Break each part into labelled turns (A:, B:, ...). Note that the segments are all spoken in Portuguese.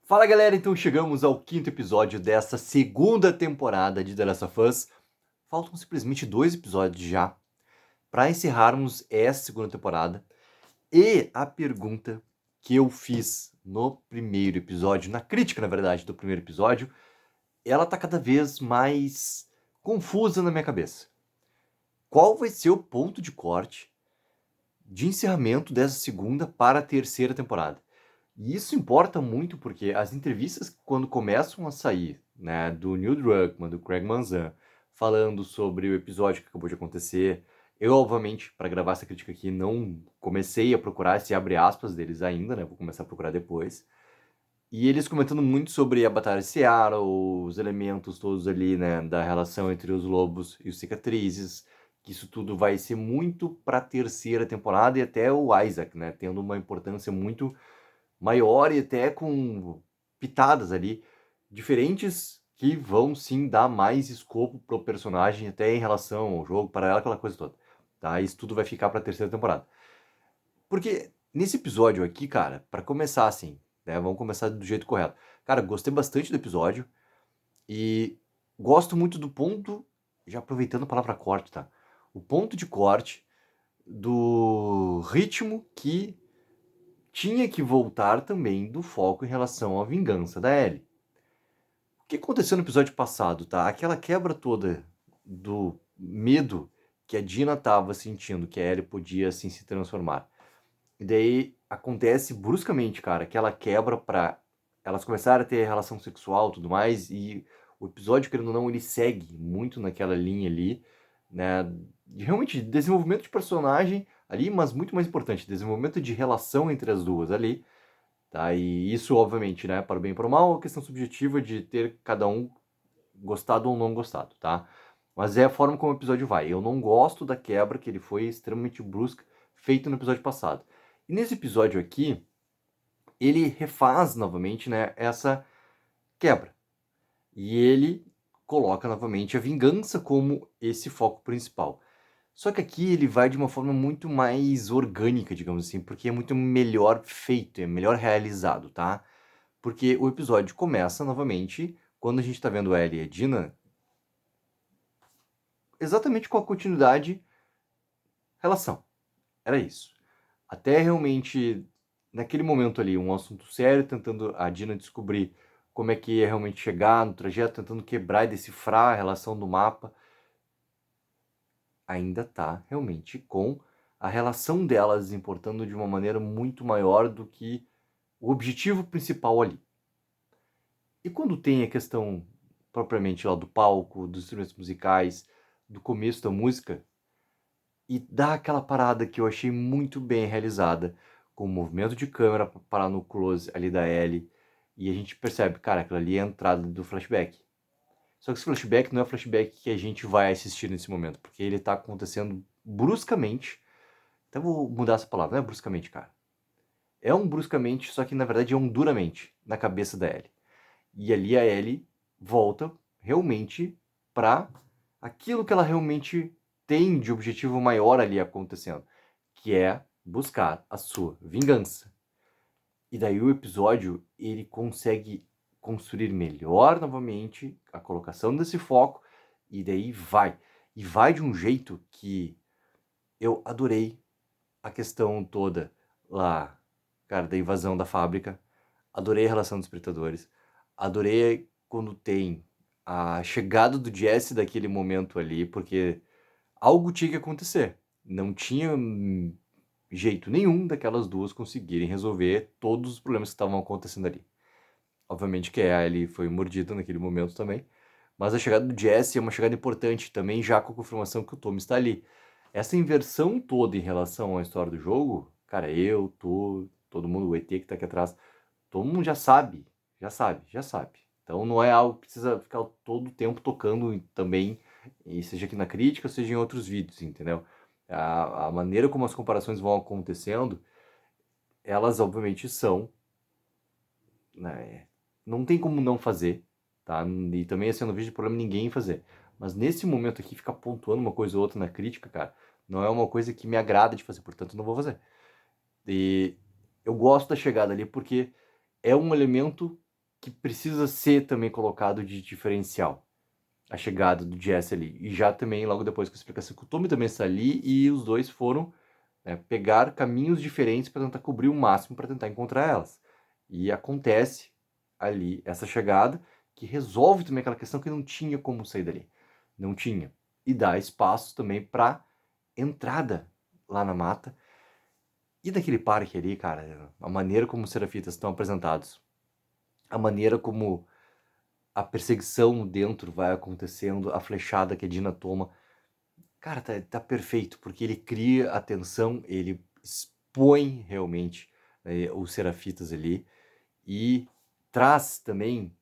A: Fala galera, então chegamos ao quinto episódio dessa segunda temporada de The Last of Us. Faltam simplesmente 2 episódios já para encerrarmos essa segunda temporada. E a pergunta que eu fiz no primeiro episódio, na crítica na verdade do primeiro episódio, ela tá cada vez mais confusa na minha cabeça. Qual vai ser o ponto de corte de encerramento dessa segunda para a terceira temporada? E isso importa muito porque as entrevistas, quando começam a sair, né, do Neil Druckmann, do Craig Mazin, falando sobre o episódio que acabou de acontecer, eu, obviamente, para gravar essa crítica aqui, não comecei a procurar esse abre aspas deles ainda, né, vou começar a procurar depois. E eles comentando muito sobre a Batalha de Seattle, os elementos todos ali, né, da relação entre os lobos e os cicatrizes, que isso tudo vai ser muito para a terceira temporada e até o Isaac, né, tendo uma importância muito maior e até com pitadas ali diferentes que vão sim dar mais escopo pro personagem até em relação ao jogo, para ela, aquela coisa toda. Tá? Isso tudo vai ficar pra terceira temporada. Porque nesse episódio aqui, cara, para começar assim, né, vamos começar do jeito correto. Cara, gostei bastante do episódio e gosto muito do ponto, já aproveitando a palavra corte, tá? O ponto de corte do ritmo que tinha que voltar também do foco em relação à vingança da Ellie. O que aconteceu no episódio passado, tá? Aquela quebra toda do medo que a Dina tava sentindo que a Ellie podia assim se transformar. E daí acontece bruscamente, cara, que ela quebra pra elas começarem a ter relação sexual e tudo mais, e o episódio, querendo ou não, ele segue muito naquela linha ali, né? Realmente, desenvolvimento de personagem ali, mas muito mais importante, desenvolvimento de relação entre as duas ali. Tá? E isso, obviamente, né, para o bem e para o mal, é uma questão subjetiva de ter cada um gostado ou não gostado, tá? Mas é a forma como o episódio vai. Eu não gosto da quebra, que ele foi extremamente brusca, feito no episódio passado. E nesse episódio aqui, ele refaz novamente, né, essa quebra. E ele coloca novamente a vingança como esse foco principal. Só que aqui ele vai de uma forma muito mais orgânica, digamos assim, porque é muito melhor feito, é melhor realizado, tá? Porque o episódio começa novamente quando a gente tá vendo a Ellie e a Dina exatamente com a continuidade relação. Era isso. Até realmente, naquele momento ali, um assunto sério, tentando a Dina descobrir como é que ia realmente chegar no trajeto, tentando quebrar e decifrar a relação do mapa. Ainda tá realmente com a relação delas importando de uma maneira muito maior do que o objetivo principal ali. E quando tem a questão propriamente lá do palco, dos instrumentos musicais, do começo da música, e dá aquela parada que eu achei muito bem realizada, com o movimento de câmera para parar no close ali da Ellie, e a gente percebe, cara, aquilo ali é a entrada do flashback. Só que esse flashback não é o flashback que a gente vai assistir nesse momento, porque ele tá acontecendo bruscamente. Então eu vou mudar essa palavra, não é bruscamente, cara. É um bruscamente, só que na verdade é um duramente na cabeça da Ellie. E ali a Ellie volta realmente para aquilo que ela realmente tem de objetivo maior ali acontecendo, que é buscar a sua vingança. E daí o episódio ele consegue construir melhor novamente a colocação desse foco e daí vai. E vai de um jeito que eu adorei a questão toda lá, cara, da invasão da fábrica. Adorei a relação dos espectadores. Adorei quando tem a chegada do Jesse daquele momento ali, porque algo tinha que acontecer. Não tinha jeito nenhum daquelas duas conseguirem resolver todos os problemas que estavam acontecendo ali. Obviamente que a Ellie foi mordida naquele momento também, mas a chegada do Jesse é uma chegada importante também, já com a confirmação que o Tommy está ali. Essa inversão toda em relação à história do jogo, cara, eu, tu, todo mundo, o ET que tá aqui atrás, todo mundo já sabe, já sabe, já sabe. Então não é algo que precisa ficar todo o tempo tocando também, e seja aqui na crítica, seja em outros vídeos, entendeu? A maneira como as comparações vão acontecendo, elas obviamente são, né, não tem como não fazer, tá? E também assim, eu não vejo problema ninguém em fazer. Mas nesse momento aqui, ficar pontuando uma coisa ou outra na crítica, cara, não é uma coisa que me agrada de fazer, portanto eu não vou fazer. E eu gosto da chegada ali porque é um elemento que precisa ser também colocado de diferencial. A chegada do Jesse ali. E já também, logo depois com a explicação que o Tommy também está ali e os dois foram, né, pegar caminhos diferentes para tentar cobrir o máximo para tentar encontrar elas. E acontece ali essa chegada que resolve também aquela questão que não tinha como sair dali. Não tinha. E dá espaço também para entrada lá na mata. E daquele parque ali, cara, a maneira como os serafitas estão apresentados, a maneira como a perseguição dentro vai acontecendo, a flechada que a Dina toma, cara, tá perfeito, porque ele cria a tensão, ele expõe realmente os serafitas ali e traz também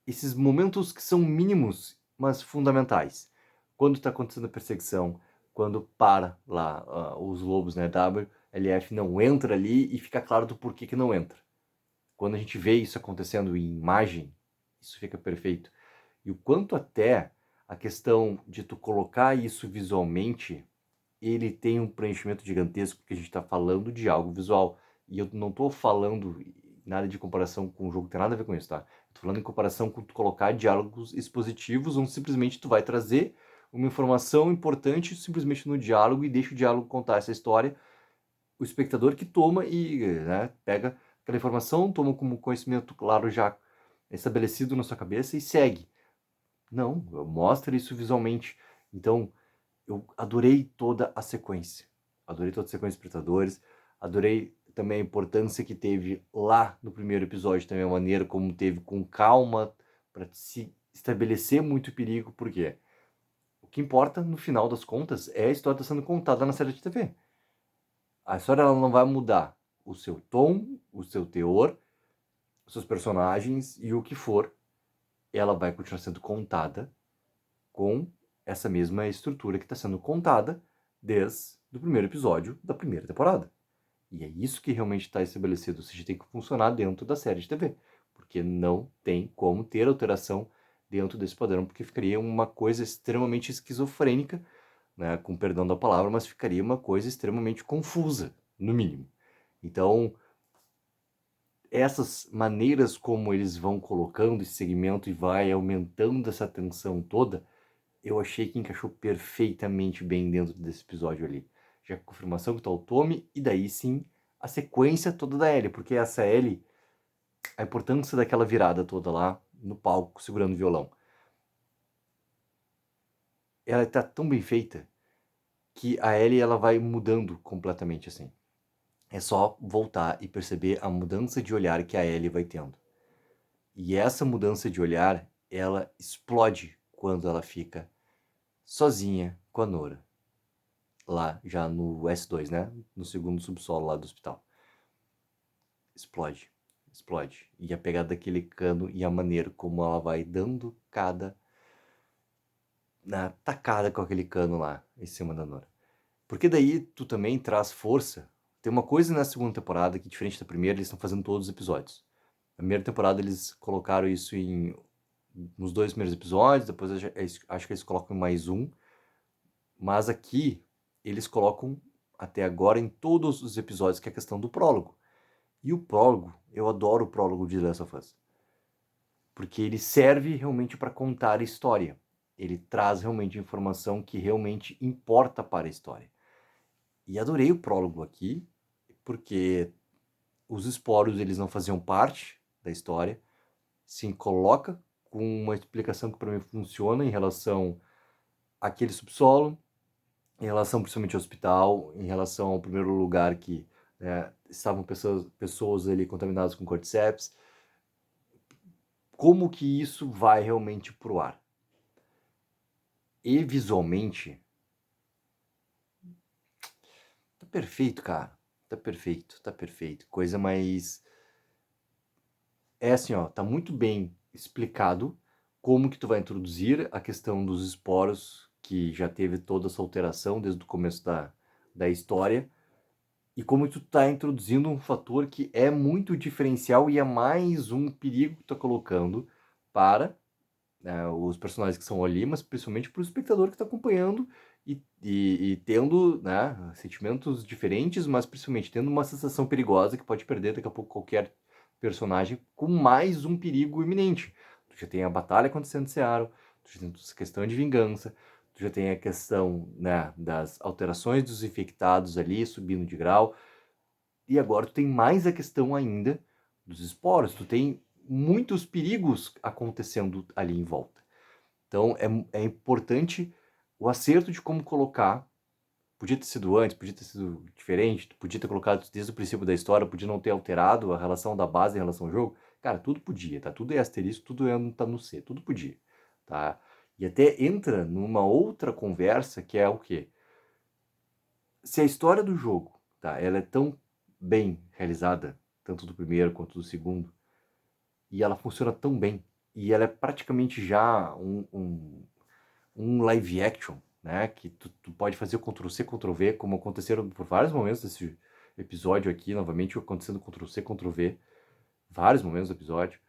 A: esses momentos que são mínimos, mas fundamentais. Quando está acontecendo a perseguição, quando para lá os lobos, né, WLF não entra ali e fica claro do porquê que não entra. Quando a gente vê isso acontecendo em imagem, isso fica perfeito. E o quanto até a questão de tu colocar isso visualmente, ele tem um preenchimento gigantesco, porque a gente está falando de algo visual. E eu não estou falando nada de comparação com o jogo, tem nada a ver com isso, tá? Estou falando em comparação com tu colocar diálogos expositivos, onde simplesmente tu vai trazer uma informação importante simplesmente no diálogo e deixa o diálogo contar essa história. O espectador que toma e, né, pega aquela informação, toma como conhecimento claro já estabelecido na sua cabeça e segue. Não, mostra isso visualmente. Então, eu adorei toda a sequência. Adorei toda a sequência de espectadores. Adorei também a importância que teve lá no primeiro episódio, também a maneira como teve com calma para se estabelecer muito perigo, porque o que importa no final das contas é a história que está sendo contada na série de TV. A história ela não vai mudar o seu tom, o seu teor, os seus personagens e o que for. Ela vai continuar sendo contada com essa mesma estrutura que está sendo contada desde o primeiro episódio da primeira temporada. E é isso que realmente está estabelecido. Ou seja, tem que funcionar dentro da série de TV. Porque não tem como ter alteração dentro desse padrão, porque ficaria uma coisa extremamente esquizofrênica, né, com perdão da palavra, mas ficaria uma coisa extremamente confusa, no mínimo. Então, essas maneiras como eles vão colocando esse segmento e vai aumentando essa tensão toda, eu achei que encaixou perfeitamente bem dentro desse episódio ali. Já a confirmação que tá o Tommy, e daí sim a sequência toda da Ellie, porque essa Ellie, a importância daquela virada toda lá no palco, segurando o violão, ela tá tão bem feita que a Ellie ela vai mudando completamente assim. É só voltar e perceber a mudança de olhar que a Ellie vai tendo. E essa mudança de olhar, ela explode quando ela fica sozinha com a Nora. Lá, já no S2, né? No segundo subsolo lá do hospital. Explode. Explode. E a pegada daquele cano e a maneira como ela vai dando cada tacada com aquele cano lá em cima da Nora. Porque daí tu também traz força. Tem uma coisa na segunda temporada que, diferente da primeira, eles estão fazendo todos os episódios. Na primeira temporada eles colocaram isso nos 2 primeiros episódios, depois acho que eles colocam mais um. Mas aqui eles colocam até agora em todos os episódios, que é a questão do prólogo. E o prólogo, eu adoro o prólogo de The Last of Us. Porque ele serve realmente para contar a história. Ele traz realmente informação que realmente importa para a história. E adorei o prólogo aqui, porque os esporos eles não faziam parte da história. Se coloca com uma explicação que para mim funciona em relação àquele subsolo, em relação principalmente ao hospital, em relação ao primeiro lugar que estavam pessoas ali contaminadas com cordyceps, como que isso vai realmente pro ar. E visualmente, tá perfeito, cara. Tá perfeito, tá perfeito. Coisa mais... É assim, ó, tá muito bem explicado como que tu vai introduzir a questão dos esporos, que já teve toda essa alteração desde o começo da história, e como tu tá introduzindo um fator que é muito diferencial e é mais um perigo que tu tá colocando para os personagens que são ali, mas principalmente para o espectador que está acompanhando e tendo, né, sentimentos diferentes, mas principalmente tendo uma sensação perigosa que pode perder daqui a pouco qualquer personagem com mais um perigo iminente. Tu já tem a batalha acontecendo em Seattle, tu já tem essa questão de vingança, tu já tem a questão, né, das alterações dos infectados ali, subindo de grau, e agora tu tem mais a questão ainda dos esporos, tu tem muitos perigos acontecendo ali em volta. Então é importante o acerto de como colocar. Podia ter sido antes, podia ter sido diferente, podia ter colocado desde o princípio da história, podia não ter alterado a relação da base em relação ao jogo. Cara, tudo podia, tá? Tudo é asterisco, tudo tá no C, tudo podia, tá? E até entra numa outra conversa que é o quê? Se a história do jogo, tá? Ela é tão bem realizada, tanto do primeiro quanto do segundo, e ela funciona tão bem, e ela é praticamente já um live action, né? Que tu pode fazer o Ctrl-C, Ctrl-V, como aconteceram por vários momentos desse episódio aqui, novamente acontecendo Ctrl-C, Ctrl-V, vários momentos do episódio.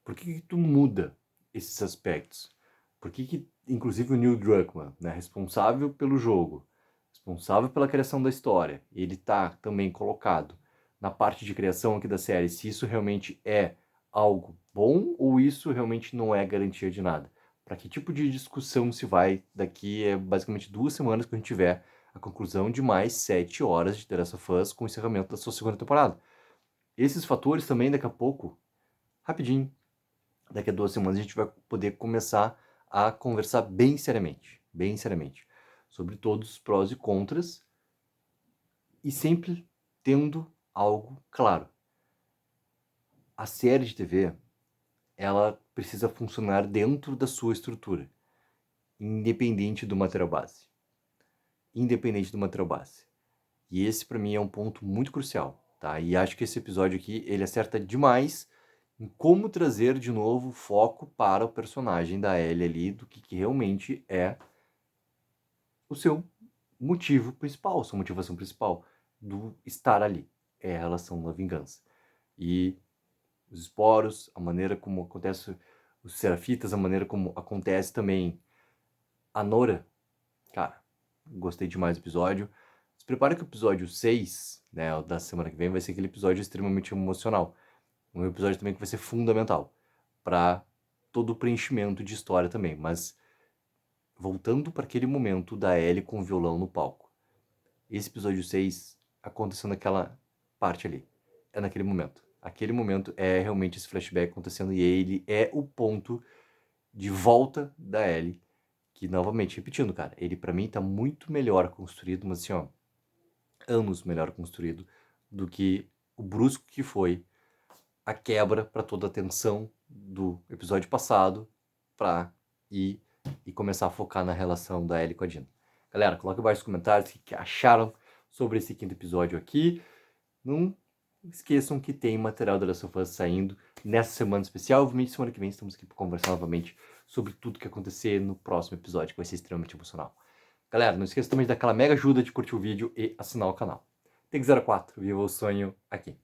A: Por que tu muda esses aspectos? Por que inclusive o Neil Druckmann, né, responsável pelo jogo, responsável pela criação da história, ele tá também colocado na parte de criação aqui da série, se isso realmente é algo bom ou isso realmente não é garantia de nada? Para que tipo de discussão se vai daqui basicamente 2 semanas que a gente tiver a conclusão de mais 7 horas de The Last of Us com o encerramento da sua segunda temporada. Esses fatores também daqui a pouco, rapidinho, daqui a 2 semanas a gente vai poder começar a conversar bem seriamente, sobre todos os prós e contras e sempre tendo algo claro. A série de TV, ela precisa funcionar dentro da sua estrutura, independente do material base. E esse para mim é um ponto muito crucial, tá? E acho que esse episódio aqui, ele acerta demais em como trazer de novo foco para o personagem da Ellie ali, do que realmente é o seu motivo principal, sua motivação principal do estar ali, é a relação da vingança. E os esporos, a maneira como acontece os serafitas, a maneira como acontece também a Nora, cara, gostei demais do episódio. Se prepara que o episódio 6, né, da semana que vem, vai ser aquele episódio extremamente emocional. Um episódio também que vai ser fundamental para todo o preenchimento de história também. Mas voltando para aquele momento da Ellie com o violão no palco. Esse episódio 6 aconteceu naquela parte ali. É naquele momento. Aquele momento é realmente esse flashback acontecendo e ele é o ponto de volta da Ellie. Que, novamente, repetindo, cara, ele pra mim tá muito melhor construído, mas assim, ó, anos melhor construído do que o brusco que foi a quebra para toda a tensão do episódio passado pra ir e começar a focar na relação da Ellie com a Dina. Galera, coloca abaixo nos comentários o que acharam sobre esse 5º episódio aqui. Não esqueçam que tem material da Last of Us saindo nessa semana especial. Obviamente, semana que vem estamos aqui para conversar novamente sobre tudo que acontecer no próximo episódio, que vai ser extremamente emocional. Galera, não esqueça também de dar aquela mega ajuda de curtir o vídeo e assinar o canal. Tech04, viva o sonho aqui.